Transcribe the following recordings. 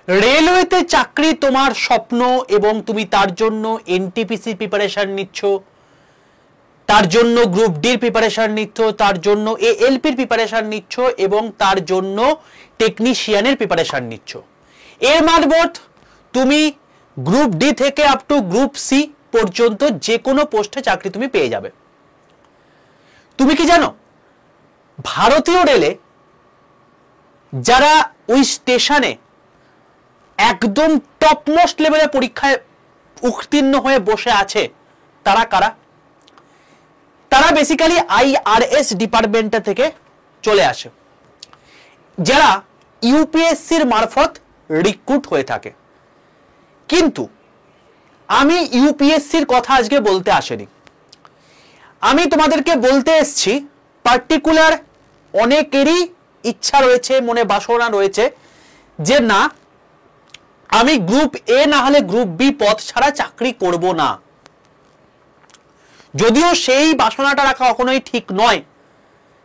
রেলওয়েতে চাকরি তোমার স্বপ্ন এবং তুমি তার জন্য এনটিপিসি প্রিপারেশন নিচ্ছ, তার জন্য গ্রুপ ডির প্রিপারেশন নিচ্ছ, তার জন্য এএলপির প্রিপারেশন নিচ্ছ এবং তার জন্য টেকনিশিয়ানের প্রিপারেশন নিচ্ছ। এর মারফত তুমি গ্রুপ ডি থেকে আপ টু গ্রুপ সি পর্যন্ত যে কোনো পোস্টে চাকরি তুমি পেয়ে যাবে। তুমি কি জানো ভারতীয় রেলে যারা ওই স্টেশনে একদম টপ মোস্ট লেভেলে পরীক্ষায় উত্তীর্ণ হয়ে বসে আছে তারা কারা? তারা বেসিক্যালি আইআরএস ডিপার্টমেন্ট থেকে চলে আসে, যারা ইউপিএসসির মারফত রিক্রুট হয়ে থাকে। কিন্তু আমি ইউপিএসসির কথা আজকে বলতে আসেনি, আমি তোমাদেরকে বলতে এসেছি পার্টিকুলার অনেকেরই ইচ্ছা রয়েছে, মনে বাসনা রয়েছে যে না আমি গ্রুপ এ না হলে গ্রুপ বি পদ ছাড়া চাকরি করব না। যদিও সেই বাসনাটা রাখা কখনোই ঠিক নয়,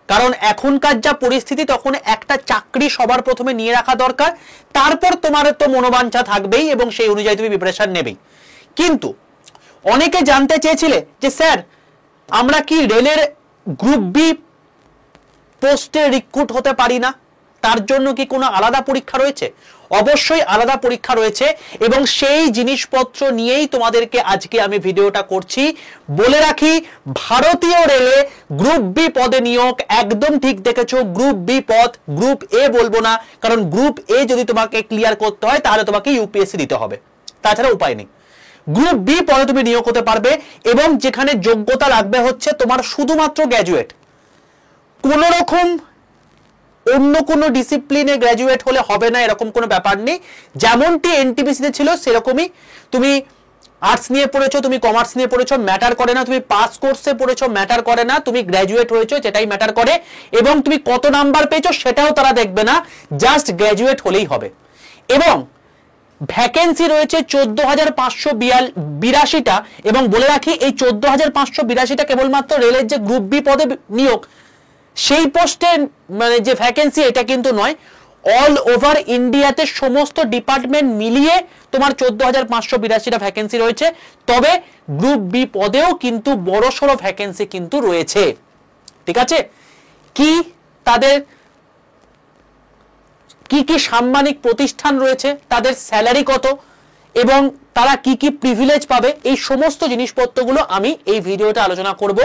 কারণ এখনকার যা পরিস্থিতি তখন একটা চাকরি সবার প্রথমে নিয়ে রাখা দরকার, তারপর তোমার তো মনোবাঞ্ছা থাকবেই এবং সেই অনুযায়ী তুমি প্রিপারেশন নেবেই। কিন্তু অনেকে জানতে চেয়েছিলে যে স্যার আমরা কি রেলের গ্রুপ বি পোস্টে রিক্রুট হতে পারি না, তার জন্য কি কোনো আলাদা পরীক্ষা রয়েছে? অবশ্যই আলাদা পরীক্ষা রয়েছে এবং সেই জিনিসপত্র নিয়েই তোমাদেরকে আজকে আমি ভিডিওটা করছি। বলে রাখি, ভারতীয় রেলে গ্রুপ বি পদে নিয়োগ একদম ঠিক দেখেছো, গ্রুপ বি পদ, গ্রুপ এ বলবো না, কারণ গ্রুপ এ যদি তোমাকে ক্লিয়ার করতে হয় তাহলে তোমাকে ইউপিএসসি দিতে হবে, তাছাড়া উপায় নেই। গ্রুপ বি পদে তুমি নিয়োগ হতে পারবে এবং যেখানে যোগ্যতা লাগবে হচ্ছে তোমার শুধুমাত্র গ্র্যাজুয়েট, কোন রকম অন্য কোনো ডিসিপ্লিনে গ্র্যাজুয়েট হলে হবে না এরকম কোনো ব্যাপার নেই। যেমনটি এনটিপিসিতে ছিল সেরকমই, তুমি আর্টস নিয়ে পড়েছো, তুমি কমার্স নিয়ে পড়েছো, ম্যাটার করে না, তুমি পাস কোর্সে পড়েছো ম্যাটার করে না, তুমি গ্র্যাজুয়েট হয়েছো যেটাই ম্যাটার করে, এবং তুমি কত নাম্বার পেয়েছো সেটাও তারা দেখবে না, জাস্ট গ্র্যাজুয়েট হলেই হবে। এবং ভ্যাকেন্সি রয়েছে 14,582টা, এবং বলে রাখি এই 14,582টা কেবলমাত্র রেলের যে গ্রুপ বি পদে নিয়োগ সেই পোস্টে মানে যে ভ্যাকেন্সি এটা কিন্তু নয়, অল ওভার ইন্ডিয়াতে সমস্ত ডিপার্টমেন্ট মিলিয়ে তোমার 14,582টা ভ্যাকেন্সি রয়েছে। তবে গ্রুপ বি পদেও কিন্তু বড়সড় ভ্যাকেন্সি কিন্তু রয়েছে, ঠিক আছে? কি তাদের কি কি সাম্মানিক প্রতিষ্ঠান রয়েছে, তাদের স্যালারি কত এবং তারা কি কি প্রিভিলেজ পাবে, এই সমস্ত জিনিসপত্রগুলো আমি এই ভিডিওতে আলোচনা করব।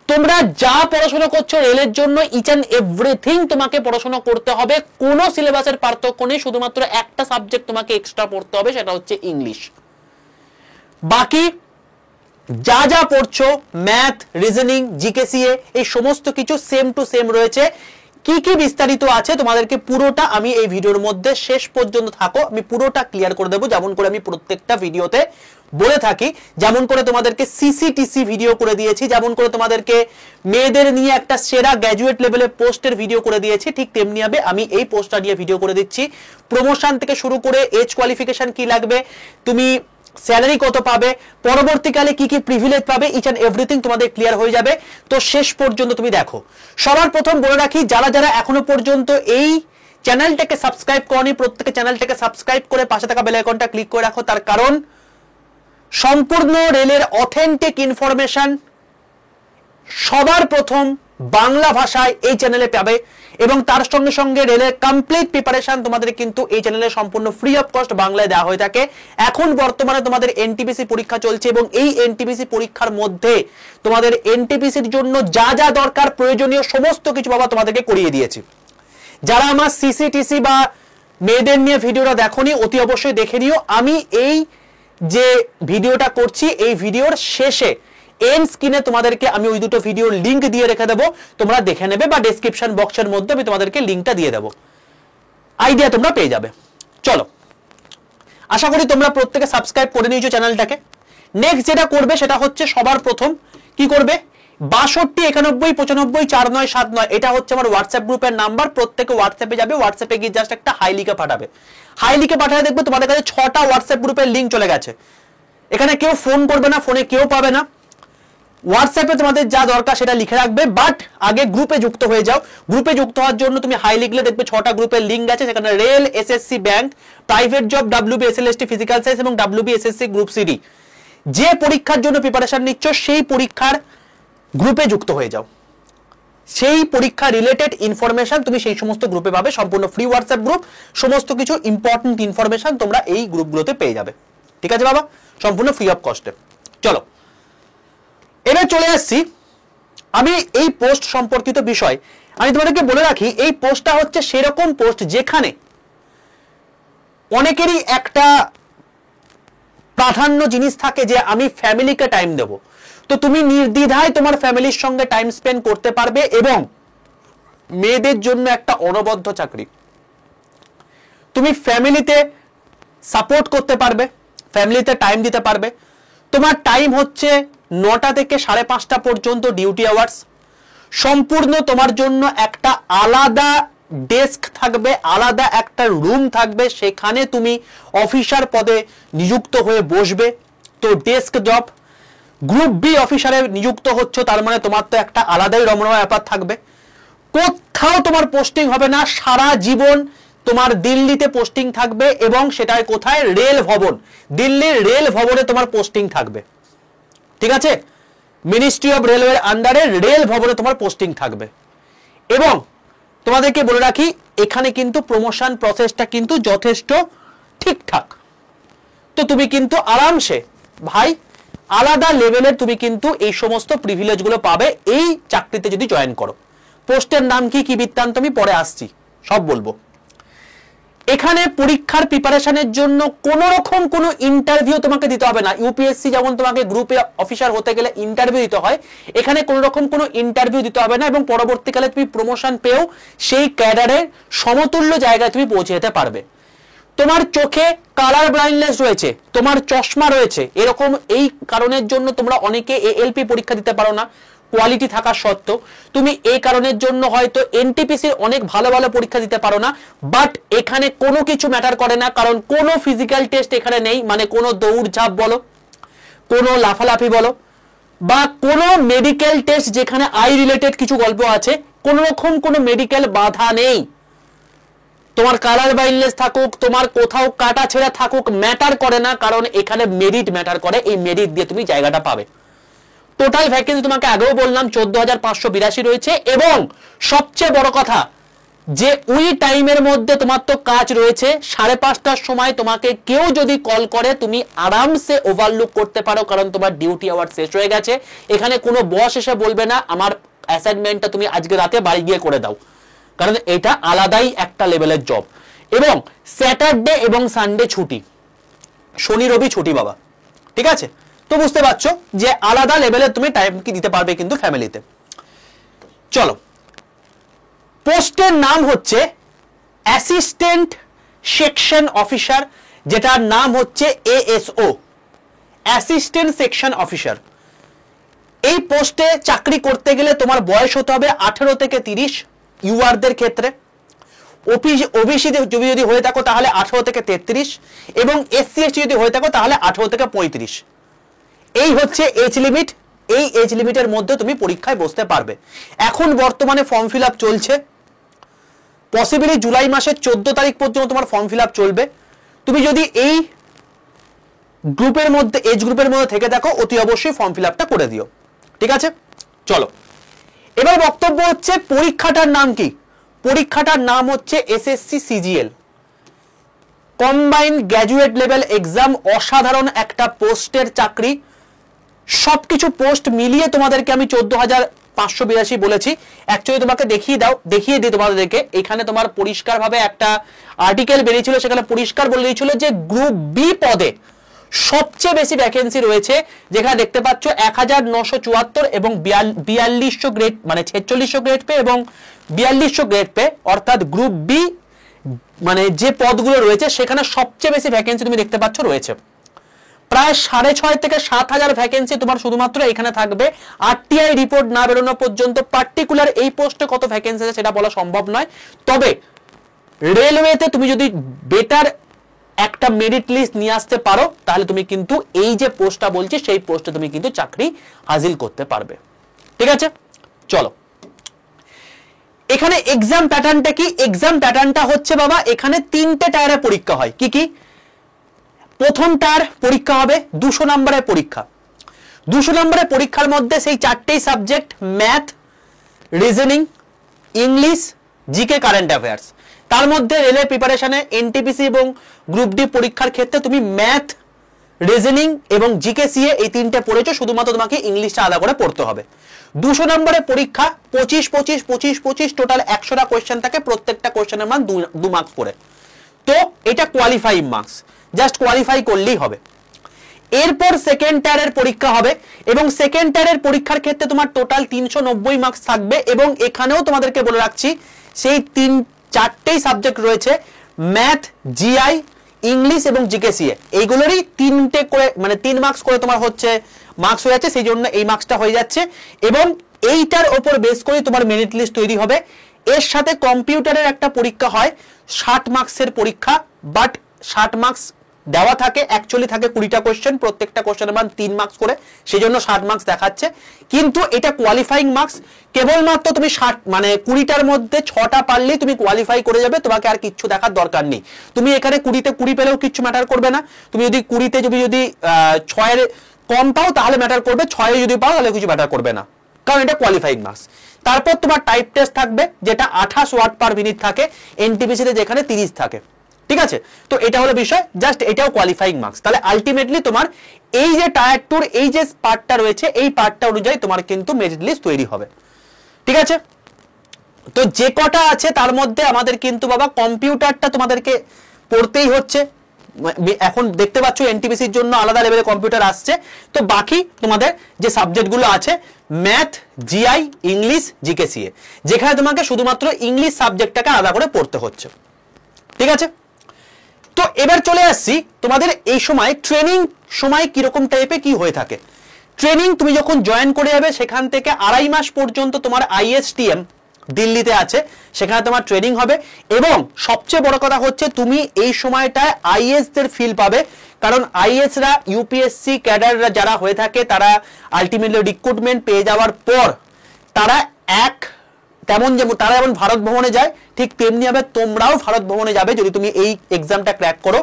তোমরা যা পড়াশোনা করছো রেলের জন্য ইচ অ্যান্ড এভরিথিং তোমাকে পড়াশোনা করতে হবে, কোনো সিলেবাসের পার্থক্য নেই, শুধুমাত্র একটা সাবজেক্ট তোমাকে এক্সট্রা পড়তে হবে, সেটা হচ্ছে ইংলিশ। বাকি যা যা পড়ছো ম্যাথ, রিজনিং, জিকেসিএ এই সমস্ত কিছু সেম টু সেম রয়েছে। কি কি বিস্তারিত আছে তোমাদেরকে পুরোটা আমি এই ভিডিওর মধ্যে শেষ পর্যন্ত থাকো, আমি পুরোটা ক্লিয়ার করে দেবো, যেমন করে আমি প্রত্যেকটা ভিডিওতে বলে থাকি। যেমন করে তোমাদেরকে সিসিটিসি ভিডিও করে দিয়েছি, যেমন করে তোমাদেরকে মেয়েদের নিয়ে একটা সেরা গ্র্যাজুয়েট লেভেলের পোস্টের ভিডিও করে দিয়েছি, ঠিক তেমনি ভাবে আমি এই পোস্টটা নিয়ে ভিডিও করে দিচ্ছি। প্রমোশন থেকে শুরু করে এজ কোয়ালিফিকেশন কি লাগবে, তুমি স্যালারি কত পাবে, পরবর্তীকালে কি কি প্রিভিলেজ পাবে, ইচ এন্ড এভরিথিং তোমাদের ক্লিয়ার হয়ে যাবে। তো শেষ পর্যন্ত তুমি দেখো। সবার প্রথম বলে রাখি, যারা যারা এখনো পর্যন্ত এই চ্যানেলটাকে সাবস্ক্রাইব করনি প্রত্যেকে চ্যানেলটাকে সাবস্ক্রাইব করে পাশে থাকা বেল আইকনটা ক্লিক করে রাখো, তার কারণ সম্পূর্ণ রেলের অথেন্টিক ইনফরমেশন সবার প্রথম বাংলা ভাষায় এই চ্যানেলে পাবে এবং তার সঙ্গে সঙ্গে রেলের কমপ্লিট প্রিপারেশন তোমাদের কিন্তু এই চ্যানেলে সম্পূর্ণ ফ্রি অফ কস্ট বাংলায় দেওয়া হয়ে থাকে। এখন বর্তমানে তোমাদের এনটিপিসি পরীক্ষা চলছে এবং এই এনটিপিসি পরীক্ষার মধ্যে তোমাদের এনটিপিসির জন্য যা যা দরকার প্রয়োজনীয় সমস্ত কিছু বাবা তোমাদেরকে করিয়ে দিয়েছি। যারা আমার সিসিটিসি বা মেয়েদের নিয়ে ভিডিওটা দেখোনি অতি অবশ্যই দেখে নিও। আমি এই যে ভিডিওটা করছি এই ভিডিওর শেষে এন্ড স্ক্রিনে তোমাদেরকে আমি ওই দুটো ভিডিওর লিংক দিয়ে রেখে দেবো, তোমরা দেখে নেবে, বা ডেসক্রিপশন বক্সের মধ্যে আমি তোমাদেরকে লিংকটা দিয়ে দেবো, আইডিয়া তোমরা পেয়ে যাবে। চলো, আশা করি তোমরা প্রত্যেকে সাবস্ক্রাইব করে নিয়েছো চ্যানেলটাকে। নেক্সট যেটা করবে সেটা হচ্ছে সবার প্রথম কি করবে, 6291954979 এটা হচ্ছে আমার হোয়াটসঅ্যাপ গ্রুপের নাম্বার। প্রত্যেকে হোয়াটসঅ্যাপে যাবে, হোয়াটসঅ্যাপে গিয়ে জাস্ট একটা হাই লিখে পাঠাবে। হাই লিখে পাঠালে দেখবে তোমাদের কাছে 6টা হোয়াটসঅ্যাপ গ্রুপের লিংক চলে গেছে। এখানে কেউ ফোন করবে না, ফোনে কেউ পাবে না, হোয়াটসঅ্যাপে তোমাদের যা দরকার সেটা লিখে রাখবে, বাট আগে গ্রুপে যুক্ত হয়ে যাও। গ্রুপে যুক্ত হওয়ার জন্য তুমি হাই লিখলে দেখবে 6টা গ্রুপের লিঙ্ক আছে, সেখানে rail, SSC, bank, private job, WB, SLST, physical science এবং ডাব্লিউবি, এসএসসি গ্রুপ সিডি, যে পরীক্ষার জন্য প্রিপারেশন নিচ্ছ সেই পরীক্ষার গ্রুপে যুক্ত হয়ে যাও। সেই পরীক্ষা রিলেটেড ইনফরমেশন তুমি সেই সমস্ত গ্রুপে পাবে, সম্পূর্ণ ফ্রি হোয়াটসঅ্যাপ গ্রুপ, সমস্ত কিছু ইম্পর্টেন্ট ইনফরমেশন তোমরা এই গ্রুপগুলোতে পেয়ে যাবে। ঠিক আছে বাবা, সম্পূর্ণ ফ্রি অফ কস্টে। চলো এবার চলে আসছি আমি এই পোস্ট সম্পর্কিত বিষয়। আমি তোমাদেরকে বলে রাখি, এই পোস্টটা হচ্ছে সেরকম পোস্ট যেখানে অনেকেরই একটা প্রাধান্য জিনিস থাকে যে আমি ফ্যামিলিকে টাইম দেব, তো তুমি নির্দ্বিধায় তোমার ফ্যামিলির সঙ্গে টাইম স্পেন্ড করতে পারবে এবং মেয়েদের জন্য একটা অনবদ্য চাকরি। তুমি ফ্যামিলিতে সাপোর্ট করতে পারবে, ফ্যামিলিতে টাইম দিতে পারবে। তোমার টাইম হচ্ছে 9টা থেকে 5:30 পর্যন্ত ডিউটি আওয়ার্স। সম্পূর্ণ তোমার জন্য একটা আলাদা ডেস্ক থাকবে, আলাদা একটা রুম থাকবে, সেখানে তুমি অফিসার পদে নিযুক্ত হয়ে বসবে। তো ডেস্ক জব। গ্রুপ বি অফিসারে নিযুক্ত হচ্ছে, তার মানে তোমার তো একটা আলাদাই রমরমা ব্যাপার থাকবে। কোথাও তোমার পোস্টিং হবে না, সারা জীবন তোমার দিল্লিতে পোস্টিং থাকবে এবং সেটাই কোথায়? রেল ভবন। দিল্লির রেল ভবনে তোমার পোস্টিং থাকবে। ঠিক আছে, মিনিস্ট্রি অফ রেলওয়ের আন্ডারে রেল ভবনে তোমার পোস্টিং থাকবে। এবং তোমাদেরকে বলে রাখি, এখানে কিন্তু প্রমোশন প্রসেসটা কিন্তু যথেষ্ট ঠিকঠাক। তো তুমি কিন্তু আরামসে ভাই আলাদা লেভেলের তুমি কিন্তু এই সমস্ত প্রিভিলেজগুলো পাবে এই চাকরিতে যদি জয়েন করো। পোস্টের নাম কি কি বৃত্তান্ত আমি পরে আসছি, সব বলবো। এখানে পরীক্ষার প্রিপারেশনের জন্য কোনো রকম কোনো ইন্টারভিউ তোমাকে দিতে হবে না। ইউপিএসসি যেমন তোমাকে গ্রুপে অফিসার হতে গেলে ইন্টারভিউ দিতে হয়, এখানে কোনো রকম কোনো ইন্টারভিউ দিতে হবে না এবং পরবর্তীকালে তুমি প্রমোশন পেয়েও সেই ক্যাডারের সমতুল্য জায়গায় তুমি পৌঁছে যেতে পারবে। তোমার চোখে কালার ব্লাইন্ডনেস রয়েছে, তোমার চশমা রয়েছে, এরকম এই কারণের জন্য তোমরা অনেকে এএলপি পরীক্ষা দিতে পারো না কোয়ালিটি থাকা সত্ত্বেও। তুমি এই কারণের জন্য হয়তো এনটিপিসির অনেক ভালো ভালো পরীক্ষা দিতে পারো না, বাট এখানে কোনো কিছু ম্যাটার করে না, কারণ কোনো ফিজিক্যাল টেস্ট এখানে নেই। মানে কোনো দৌড়ঝাঁপ বলো, কোনো লাফালাফি বলো, বা কোনো মেডিকেল টেস্ট যেখানে আই রিলেটেড কিছু গল্প আছে, কোনো রকম কোনো মেডিকেল বাধা নেই। তোমার কালার ব্লাইন্ডনেস থাকুক, তোমার কোথাও কাটা ছেঁড়া থাকুক, ম্যাটার করে না, কারণ এখানে মেরিট ম্যাটার করে। এই মেরিট দিয়ে তুমি জায়গাটা পাবে। টোটাল ভ্যাকেন্সি তোমাকে আগেও বললাম 14,582 রয়েছে। এবং সবচেয়ে বড় কথা যে ওই টাইমের মধ্যে তোমার তো কাজ রয়েছে, 5:30টার সময় তোমাকে কেউ যদি কল করে তুমি আরামসে ওভারলুক করতে পারো, কারণ তোমার ডিউটি আওয়ার শেষ হয়ে গেছে। এখানে কোনো বস এসে বলবে না আমার অ্যাসাইনমেন্টটা তুমি আজকে রাতে বাড়ি গিয়ে করে দাও, কারণ এটা আলাদাই একটা লেভেলের জব। এবং স্যাটারডে এবং সানডে ছুটি, শনি রবি ছুটি বাবা। ঠিক আছে, তো বুঝতে পারছো যে আলাদা লেভেলের তুমি টাইম কি দিতে পারবে কিন্তু ফ্যামিলিতে। চলো, পোস্টের নাম হচ্ছে অ্যাসিস্ট্যান্ট সেকশন অফিসার, যেটার নাম হচ্ছে এএসও, অ্যাসিস্ট্যান্ট সেকশন অফিসার। এই পোস্টে চাকরি করতে গেলে তোমার বয়স হতে হবে 18 থেকে 30 ইউআরদের ক্ষেত্রে। ওবিসি যদি হয়ে থাকো তাহলে 18 থেকে 33 এবং এসসি এসটি যদি হয়ে থাকো তাহলে 18 থেকে 35। এই হচ্ছে এজ লিমিট। এই এজ লিমিটের মধ্যে তুমি পরীক্ষায় বসতে পারবে। এখন বর্তমানে ফর্ম ফিল আপ চলছে, পসিবলি জুলাই মাসের 14 তারিখ পর্যন্ত তোমার ফর্ম ফিল আপ চলবে। তুমি যদি এই গ্রুপের মধ্যে, এজ গ্রুপের মধ্যে থেকে থাকো, অতি অবশ্যই ফর্ম ফিল আপটা করে দিও। ঠিক আছে, চলো এবার বক্তব্য হচ্ছে পরীক্ষাটার নাম কি। পরীক্ষাটার নাম হচ্ছে SSC CGL, combined graduate level exam. অসাধারণ একটা পোস্টের চাকরি। সবকিছু পোস্ট মিলিয়ে তোমাদেরকে আমি 14,582 বলেছি। অ্যাকচুয়ালি তোমাকে দেখিয়ে দিই তোমাদেরকে। এখানে তোমার পরিষ্কারভাবে একটা আর্টিকেল বেরিয়েছিল, সেখানে পরিষ্কার বলে দিয়েছিল যে গ্রুপ বি পদে সবচেয়ে বেশি ভ্যাকেন্সি রয়েছে, যেখানে দেখতে পাচ্ছ 1974 এবং 4200 গ্রেড, মানে 4600 গ্রেড পে এবং 4200 গ্রেড পে, অর্থাৎ গ্রুপ বি মানে যে পদগুলো রয়েছে সেখানে সবচেয়ে বেশি ভ্যাকেন্সি তুমি দেখতে পাচ্ছ রয়েছে। প্রায় 6,500 থেকে 7,000 ভ্যাকেন্সি তোমার শুধুমাত্র এখানে থাকবে। আরটিআই রিপোর্ট না বেরোনো পর্যন্ত পার্টিকুলার এই পোস্টে কত ভ্যাকেন্সি আছে সেটা বলা সম্ভব নয়। তবে রেলওয়েতে তুমি যদি বেটার একটা মেরিট লিস্ট নিয়ে আসতে পারো, তাহলে তুমি কিন্তু এই যে পোস্টটা বলছি সেই পোস্টে তুমি কিন্তু চাকরি হাসিল করতে পারবে। ঠিক আছে, চলো এখানে এক্সাম প্যাটার্নটা কি? এক্সাম প্যাটার্নটা হচ্ছে বাবা, এখানে 3টে টায়ারে পরীক্ষা হয়। কি কি? প্রথম টায়ার পরীক্ষা হবে 200 নম্বরের পরীক্ষা। 200 নম্বরের পরীক্ষার মধ্যে সেই 4টেই subject, math, reasoning, English, GK, current affairs. তার মধ্যে রেলের প্রিপারেশনে এনটিপিসি এবং গ্রুপ ডি পরীক্ষার ক্ষেত্রে তুমি ম্যাথ, রিজনিং এবং জিকে সিএ এই 3টে পড়েছো, শুধুমাত্র তোমাকে ইংলিশটা আলাদা করে পড়তে হবে। 200 নম্বরের পরীক্ষা 25 25 25 25 টোটাল 100টা কোয়েশ্চেন থাকে, প্রত্যেকটা কোয়েশ্চেনের মান 2 মার্কস করে। তো এটা কোয়ালিফাইং মার্কস, জাস্ট কোয়ালিফাই করলেই হবে। এরপর সেকেন্ড টায়ারের পরীক্ষা হবে এবং সেকেন্ড টায়ারের পরীক্ষার ক্ষেত্রে তোমার টোটাল 390 মার্কস থাকবে এবং এখানেও তোমাদেরকে বলে রাখছি সেই 4টেই সাবজেক্ট রয়েছে, ম্যাথ, জিআই, ইংলিশ এবং জিকে সিএ, এইগুলোরই 3টে করে মানে 3 মার্কস করে তোমার হচ্ছে মার্কস হয়ে যাচ্ছে, সেই জন্য এই মার্কসটা হয়ে যাচ্ছে। এবং এইটার ওপর বেস করে তোমার মেরিট লিস্ট তৈরি হবে। এর সাথে কম্পিউটারের একটা পরীক্ষা হয় 60 মার্কসের পরীক্ষা, বাট 60 মার্কস দেওয়া থাকে, অ্যাকচুয়ালি থাকে 20টা কোশ্চেন, প্রত্যেকটা কোশ্চেনের মান 3 মার্কস করে, সেই জন্য 60 মার্কস দেখাচ্ছে। কিন্তু এটা কোয়ালিফাইং মার্কস, কেবলমাত্র তুমি 60 মানে 20টার মধ্যে 6টা পারলেই তুমি কোয়ালিফাই করে যাবে, তোমাকে আর কিচ্ছু দেখার দরকার নেই। তুমি এখানে 20তে 20 পেলেও কিচ্ছু ম্যাটার করবে না, তুমি যদি 20তে যদি 6 এর কম পাও তাহলে ম্যাটার করবে, 6 যদি পাও তাহলে কিছু ম্যাটার করবে না, কারণ এটা কোয়ালিফাইং মার্কস। তারপর তোমার টাইপ টেস্ট থাকবে, যেটা 28 ওয়ার্ড পার মিনিট থাকে, এনটিপিসিতে যেখানে 30 থাকে। ঠিক আছে, তো এটা হলো বিষয়, জাস্ট এটাও কোয়ালিফাইং মার্কস। তাহলে আলটিমেটলি তোমার এই যে টায়ার টুর এই যে পার্টটা রয়েছে, এই পার্টটা অনুযায়ী তোমার কিন্তু মেরিট লিস্ট তৈরি হবে। ঠিক আছে, তো যে কটা আছে তার মধ্যে আমাদের কিন্তু বাবা কম্পিউটারটা তোমাদেরকে পড়তেই হচ্ছে। এখন দেখতে পাচ্ছ এনটিপিসির জন্য আলাদা লেভেলে কম্পিউটার আসছে। তো বাকি তোমাদের যে সাবজেক্টগুলো আছে, math, GI, English, GK CA, যেখানে তোমাকে শুধুমাত্র ইংলিশ সাবজেক্টটাকে আলাদা করে পড়তে হচ্ছে। ঠিক আছে, তো এবার চলে আসছি তোমাদের এই সময় ট্রেনিং সময় কিরকম টাইপে কি হয়ে থাকে। ট্রেনিং তুমি যখন জয়েন করে যাবে সেখান থেকে 2.5 মাস পর্যন্ত তোমার আইএসটিএম দিল্লিতে আছে, সেখানে তোমার ট্রেনিং হবে। এবং সবচেয়ে বড় কথা হচ্ছে তুমি এই সময়টায় আইএস দের ফিল পাবে, কারণ আইএসরা ইউপিএসসি ক্যাডাররা যারা হয়ে থাকে তারা আলটিমেটলি রিক্রুটমেন্ট পেয়ে যাওয়ার পর তারা যেমন তারা যেমন ভারত ভ্রমণে যায়, ঠিক তেমনি ভাবে তোমরাও ভারত ভ্রমণে যাবে যদি তুমি এই এক্সামটা ক্র্যাক করো।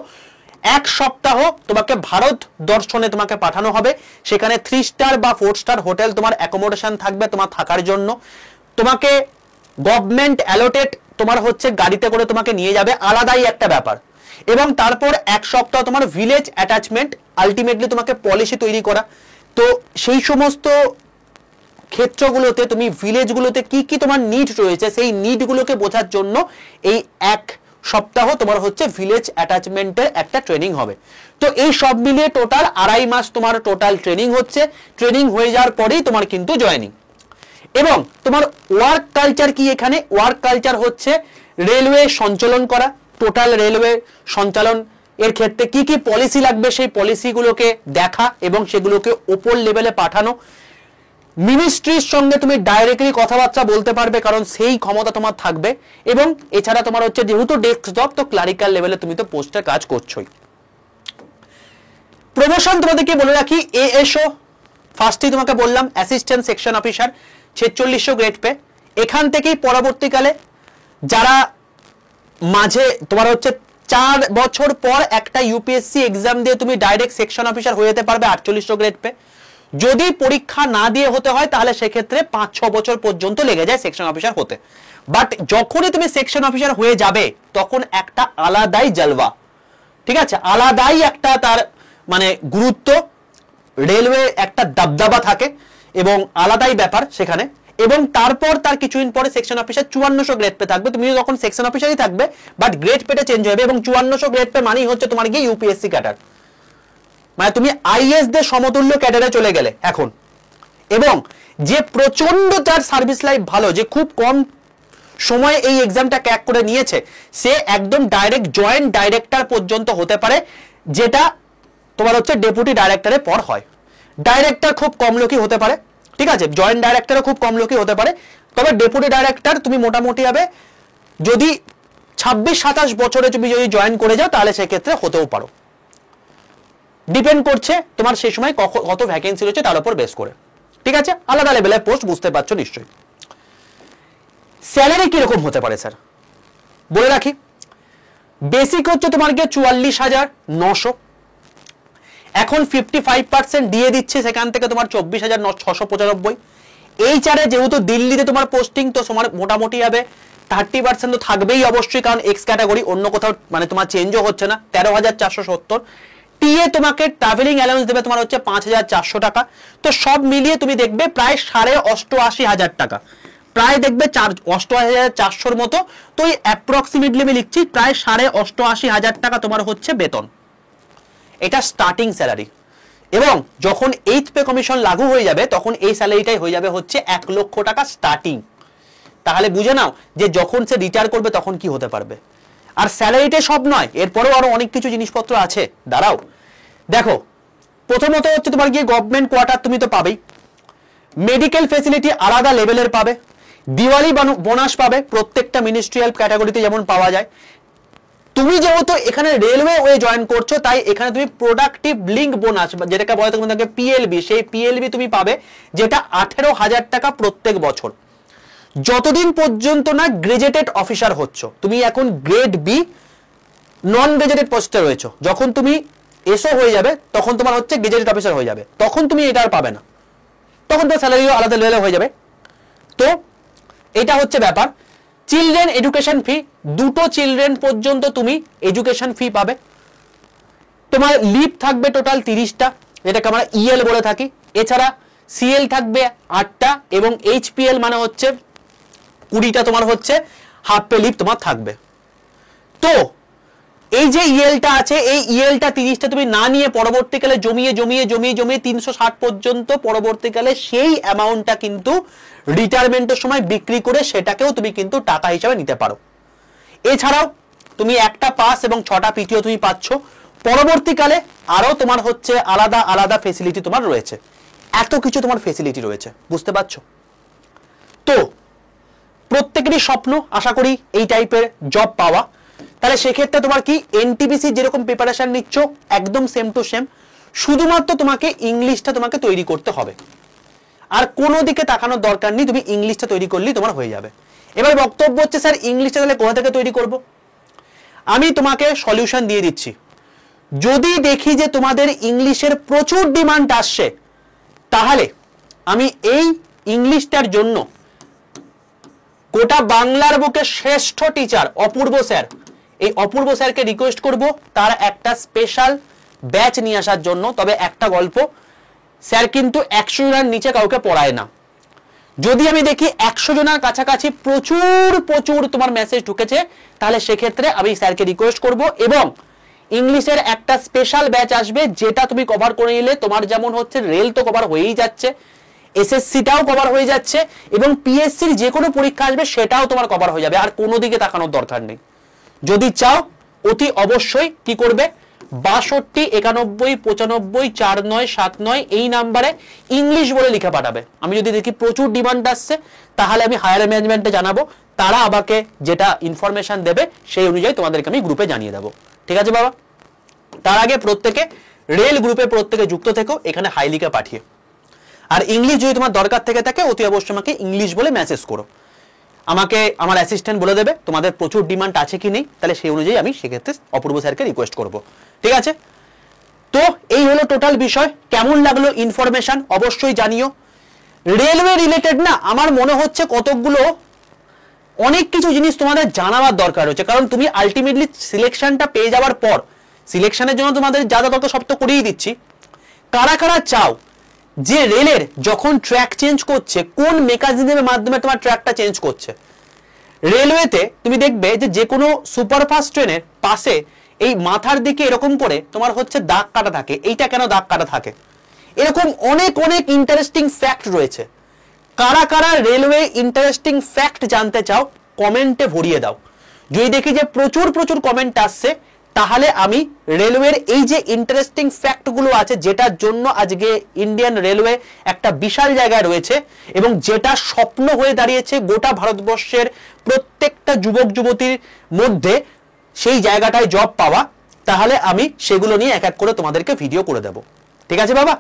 1 সপ্তাহ তোমাকে ভারত দর্শনে তোমাকে পাঠানো হবে, সেখানে 3 স্টার বা 4 স্টার হোটেল তোমার অ্যাকোমোডেশন থাকবে তোমার থাকার জন্য। তোমাকে গভর্নমেন্ট অ্যালোটেড তোমার হচ্ছে গাড়িতে করে তোমাকে নিয়ে যাবে, আলাদাই একটা ব্যাপার। এবং তারপর 1 সপ্তাহ তোমার ভিলেজ অ্যাটাচমেন্ট, আলটিমেটলি তোমাকে পলিসি তৈরি করা। তো সেই সমস্ত ক্ষেত্রগুলোতে তুমি ভিলেজগুলোতে কি কি তোমার নিড রয়েছে সেই নিডগুলোকে বোঝার জন্য এই 1 সপ্তাহ তোমার হচ্ছে ভিলেজ অ্যাটাচমেন্টের একটা ট্রেনিং হবে। তো এই সব মিলিয়ে টোটাল 2.5 মাস তোমার টোটাল ট্রেনিং হচ্ছে। ট্রেনিং হয়ে যাওয়ার পরেই তোমার কিন্তু জয়েনিং। এবং তোমার ওয়ার্ক কালচার কি? এখানে ওয়ার্ক কালচার হচ্ছে রেলওয়ে সঞ্চালন করা, টোটাল রেলওয়ে সঞ্চালন এর ক্ষেত্রে কি কি পলিসি লাগবে সেই পলিসিগুলোকে দেখা এবং সেগুলোকে ওপর লেভেলে পাঠানো। মিনিস্ট্রির সঙ্গে তুমি ডাইরেক্টলি কথাবার্তা বলতে পারবে, কারণ সেই ক্ষমতা তোমার থাকবে। এবং এছাড়া তোমার হচ্ছে যেহেতু ডেস্কটপ, তো ক্লারিক্যাল লেভেলে তুমি তো পোস্টে কাজ করছোই। প্রমোশন তোমাদেরকে বলে রাখি, এএসও ফার্স্টেই তোমাকে বললাম assistant section officer 4600 grade pay. এখান থেকেই পরবর্তীকালে যারা মাঝে তোমার হচ্ছে 4 বছর পর একটা ইউপিএসসি এক্সাম দিয়ে তুমি ডাইরেক্ট সেকশন অফিসার হয়ে যেতে পারবে 4800 গ্রেড পে। যদি পরীক্ষা না দিয়ে হতে হয় তাহলে সেক্ষেত্রে 5-6 বছর পর্যন্ত লেগে যায় সেকশন অফিসার হতে। বাট যখনই তুমি সেকশন অফিসার হয়ে যাবে তখন একটা আলাদাই জলওয়া, ঠিক আছে, আলাদাই একটা তার মানে গুরুত্ব, রেলওয়ে একটা দাবদাবা থাকে এবং আলাদাই ব্যাপার সেখানে। এবং তারপর তার কিছুদিন পরে সেকশন অফিসার 5400 গ্রেড পে থাকবে। তুমি যখন সেকশন অফিসারই থাকবে বাট গ্রেড পেটা চেঞ্জ হবে এবং 5400 গ্রেড পে মানেই হচ্ছে তোমার গিয়ে ইউপিএসসি ক্যাডার, মানে তুমি আইএস দের সমতুল্য ক্যাডারে চলে গেলে এখন। এবং যে প্রচন্ড তার সার্ভিস লাইফ ভালো, যে খুব কম সময়ে এই এক্সামটা ক্র্যাক করে নিয়েছে, সে একদম ডাইরেক্ট জয়েন্ট ডাইরেক্টর পর্যন্ত হতে পারে, যেটা তোমার হচ্ছে ডেপুটি ডাইরেক্টরের পর হয়। ডাইরেক্টর খুব কম লোকই হতে পারে, ঠিক আছে, জয়েন্ট ডাইরেক্টরও খুব কম লোকই হতে পারে, তবে ডেপুটি ডাইরেক্টর তুমি মোটামুটি হবে যদি 26-27 বছরে তুমি যদি জয়েন করে যাও তাহলে সেক্ষেত্রে হতেও পারো, ডিপেন্ড করছে তোমার সেই সময় কত ভ্যাকেন্সি রয়েছে তার উপর বেস করে। ঠিক আছে, আলাদা লেভেলের পোস্ট, বুঝতে পারছো নিশ্চয়ই। স্যালারি কিরকম হতে পারে স্যার বলে রাখি। বেসিক হচ্ছে তোমার গিয়ে 44,900, এখন 55% দিয়ে দিচ্ছে, সেখান থেকে তোমার 24,695। এইচআরে যেহেতু দিল্লিতে তোমার পোস্টিং, তো তোমার মোটামুটি হবে 30% তো থাকবেই অবশ্যই, কারণ এক্স ক্যাটাগরি, অন্য কোথাও মানে তোমার চেঞ্জও হচ্ছে না। 13,470। টিএ তোমাকে ট্রাভেলিং অ্যালাউন্স দেবে তোমার হচ্ছে 5,400 টাকা। তো সব মিলিয়ে তুমি দেখবে প্রায় 88,500 টাকা, প্রায় দেখবে 88,400 মতো। তো এই অ্যাপ্রক্সিমেটলি আমি লিখছি প্রায় 88,500 টাকা তোমার হচ্ছে বেতন, এটা স্টার্টিং স্যালারি। এবং যখন 8th পে কমিশন লাগু হয়ে যাবে তখন এই স্যালারিটাই হয়ে যাবে হচ্ছে 1 লক্ষ টাকা স্টার্টিং। তাহলে বুঝে নাও যে যখন সে রিটায়ার করবে তখন কি হতে পারবে। আর স্যালারিটা সব নয়, এরপরেও আরো অনেক কিছু জিনিসপত্র আছে, দাঁড়াও দেখো। প্রথমত হচ্ছে তোমার গিয়ে গভর্নমেন্ট কোয়ার্টার তুমি তো পাবেই, মেডিকেল ফেসিলিটি আলাদা লেভেলের পাবে, দিওয়ালি বোনাস পাবে প্রত্যেকটা মিনিস্ট্রিয়াল ক্যাটাগরিতে যেমন পাওয়া যায়। তুমি যেহেতু এখানে রেলওয়ে ওয়ে জয়েন করছো তাই এখানে তুমি প্রোডাক্টিভ লিঙ্ক বোনাস যেটাকে বলে তোমাকে পিএলবি, সেই পিএলবি তুমি পাবে, যেটা 18,000 টাকা প্রত্যেক বছর, যতদিন পর্যন্ত না গ্রেজুয়েটেড অফিসার হচ্ছ। তুমি এখন গ্রেড বি নন গ্রেজুয়েটেড পোস্টে রয়েছো, যখন তুমি এসও হয়ে যাবে তখন তোমার হচ্ছে গ্রেজুয়েটেড অফিসার হয়ে যাবে, তখন তুমি এটা আর পাবে না, তখন তো স্যালারিও আলাদা লেভেলে হয়ে যাবে। তো এটা হচ্ছে ব্যাপার। চিলড্রেন এডুকেশন ফি, দুটো চিলড্রেন পর্যন্ত তুমি এডুকেশন ফি পাবে। তোমার লিভ থাকবে টোটাল 30টা, যেটাকে আমরা ইএল বলে থাকি। এছাড়া সিএল থাকবে 8টা এবং এইচপিএল মানে হচ্ছে 20টা তোমার হচ্ছে হাফ পে লিভ তোমার থাকবে। তো এই যে ইএলটা আছে, এই ইএলটা 30টা তুমি না নিয়ে পরবর্তীকালে জমিয়ে জমিয়ে জমিয়ে জমিয়ে 360 পর্যন্ত পরবর্তীকালে সেই অ্যামাউন্টটা কিন্তু রিটায়ারমেন্টের সময় বিক্রি করে সেটাকেও তুমি কিন্তু টাকা হিসাবে নিতে পারো। এছাড়াও তুমি একটা পাস এবং 6টা পিটিও তুমি পাচ্ছ। পরবর্তীকালে আরো তোমার হচ্ছে আলাদা আলাদা ফেসিলিটি তোমার রয়েছে, এত কিছু তোমার ফেসিলিটি রয়েছে, বুঝতে পারছো? তো প্রত্যেকেরই স্বপ্ন আশা করি এই টাইপের জব পাওয়া। তাহলে সেক্ষেত্রে তোমার কি এনটিপিসি যেরকম প্রিপারেশন নিচ্ছ একদম সেম টু সেম, শুধুমাত্র তোমাকে ইংলিশটা তোমাকে তৈরি করতে হবে, আর কোনো দিকে তাকানোর দরকার নেই, তুমি ইংলিশটা তৈরি করলেই তোমার হয়ে যাবে। এবার বক্তব্য হচ্ছে স্যার ইংলিশটা তাহলে কোথা থেকে তৈরি করব? আমি তোমাকে সলিউশন দিয়ে দিচ্ছি। যদি দেখি যে তোমাদের ইংলিশের প্রচুর ডিমান্ড আসছে, তাহলে আমি এই ইংলিশটার জন্য গোটা বাংলার বুকে শ্রেষ্ঠ টিচার অপূর্ব স্যার, এই অপূর্ব স্যারকে রিকোয়েস্ট করব তার একটা স্পেশাল ব্যাচ নিয়ে আসার জন্য। তবে একটা গল্প, স্যার কিন্তু 100 জনের নিচে কাউকে পড়ায় না। যদি আমি দেখি 100 জনের কাছাকাছি প্রচুর প্রচুর তোমার মেসেজ ঢুকেছে, তাহলে সেক্ষেত্রে আমি স্যারকে রিকোয়েস্ট করব এবং ইংলিশের একটা স্পেশাল ব্যাচ আসবে, যেটা তুমি কভার করে নিলে তোমার যেমন হচ্ছে রেল তো কভার হয়েই যাচ্ছে, এসএসসিটাও কভার হয়ে যাচ্ছে এবং পিএসসির যে কোনো পরীক্ষা আসবে সেটাও তোমার কভার হয়ে যাবে, আর কোনো দিকে তাকানোর দরকার নেই। যদি চাও অতি অবশ্যই কি করবে, 62 91 95 49 79 এই নাম্বারে ইংলিশ বলে লিখে পাঠাবে। আমি যদি দেখি প্রচুর ডিমান্ড আসছে তাহলে আমি হায়ার ম্যানেজমেন্টে জানাবো, তারা আমাকে যেটা ইনফরমেশন দেবে সেই অনুযায়ী তোমাদেরকে আমি গ্রুপে জানিয়ে দেবো। ঠিক আছে বাবা? তার আগে প্রত্যেকে রেল গ্রুপে প্রত্যেকে যুক্ত থেকো এখানে হাই লিখে পাঠিয়ে। আর ইংলিশ যদি তোমার দরকার থেকে থাকে অতি অবশ্যই আমাকে ইংলিশ বলে মেসেজ করো, আমাকে আমার অ্যাসিস্ট্যান্ট বলে দেবে তোমাদের প্রচুর ডিমান্ড আছে কি নেই, তাহলে সেই অনুযায়ী আমি সেক্ষেত্রে অপূর্ব স্যারকে রিকোয়েস্ট করব। ঠিক আছে? তো এই হলো টোটাল বিষয়। কেমন লাগলো ইনফরমেশন অবশ্যই জানিও। রেলওয়ে রিলেটেড না আমার মনে হচ্ছে কতগুলো অনেক কিছু জিনিস তোমাদের জানাবার দরকার হচ্ছে, কারণ তুমি আলটিমেটলি সিলেকশনটা পেয়ে যাওয়ার পর সিলেকশনের জন্য তোমাদের যা যা দরকার সব তো করেই দিচ্ছি। কারা কারা চাও যে রেলের যখন ট্র্যাক চেঞ্জ করছে কোন মেকানিজমের মাধ্যমে তোমার ট্র্যাকটা চেঞ্জ করছে? রেলওয়েতে তুমি দেখবে যে কোনো সুপারফাস্ট ট্রেনের পাশে এই মাথার দিকে এরকম করে তোমার হচ্ছে দাগ কাটা থাকে। এইটা কেন দাগ কাটা থাকে? এরকম অনেক অনেক ইন্টারেস্টিং ফ্যাক্ট রয়েছে। কারা কারা রেলওয়ে ইন্টারেস্টিং ফ্যাক্ট জানতে চাও কমেন্টে ভরিয়ে দাও। যদি দেখি যে প্রচুর প্রচুর কমেন্ট আসছে তাহলে আমি রেলওয়ের এই যে ইন্টারেস্টিং ফ্যাক্টগুলো আছে, যেটার জন্য আজকে ইন্ডিয়ান রেলওয়ে একটা বিশাল জায়গায় রয়েছে এবং যেটা স্বপ্ন হয়ে দাঁড়িয়েছে গোটা ভারতবর্ষের প্রত্যেকটা যুবক যুবতীর মধ্যে, সেই জায়গাটায় জব পাওয়া, তাহলে আমি সেগুলো নিয়ে এক এক করে তোমাদেরকে ভিডিও করে দেব। ঠিক আছে বাবা,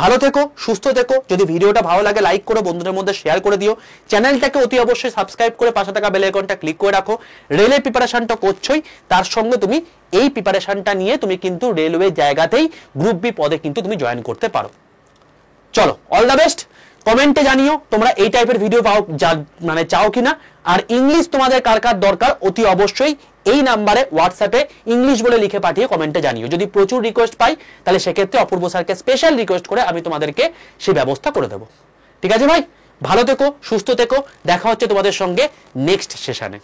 ভালো থেকো, সুস্থ থেকো। যদি ভিডিওটা ভালো লাগে লাইক করো, বন্ধুদের মধ্যে শেয়ার করে দিও, চ্যানেলটাকে অতি অবশ্যই সাবস্ক্রাইব করে পাশে থাকা বেল আইকনটা ক্লিক করে রাখো। রেলের প্রিপারেশনটা করছোই, তার সঙ্গে তুমি এই প্রিপারেশনটা নিয়ে তুমি কিন্তু রেলওয়ে জায়গাতেই গ্রুপ বি পদে কিন্তু তুমি জয়েন করতে পারো। চলো, অল দ্য বেস্ট। কমেন্টে জানিও তোমরা এই টাইপের ভিডিও পাও মানে চাও কিনা, আর ইংলিশ তোমাদের কার কার দরকার অতি অবশ্যই এই নাম্বারে হোয়াটসঅ্যাপে ইংলিশ বলে লিখে পাঠিয়ে কমেন্টে জানিও। যদি প্রচুর রিকোয়েস্ট পাই তাহলে সেক্ষেত্রে অপূর্ব স্যারকে স্পেশাল রিকোয়েস্ট করে আমি তোমাদেরকে সেই ব্যবস্থা করে দেবো। ঠিক আছে ভাই, ভালো থেকো, সুস্থ থেকো, দেখা হচ্ছে তোমাদের সঙ্গে নেক্সট সেশনে।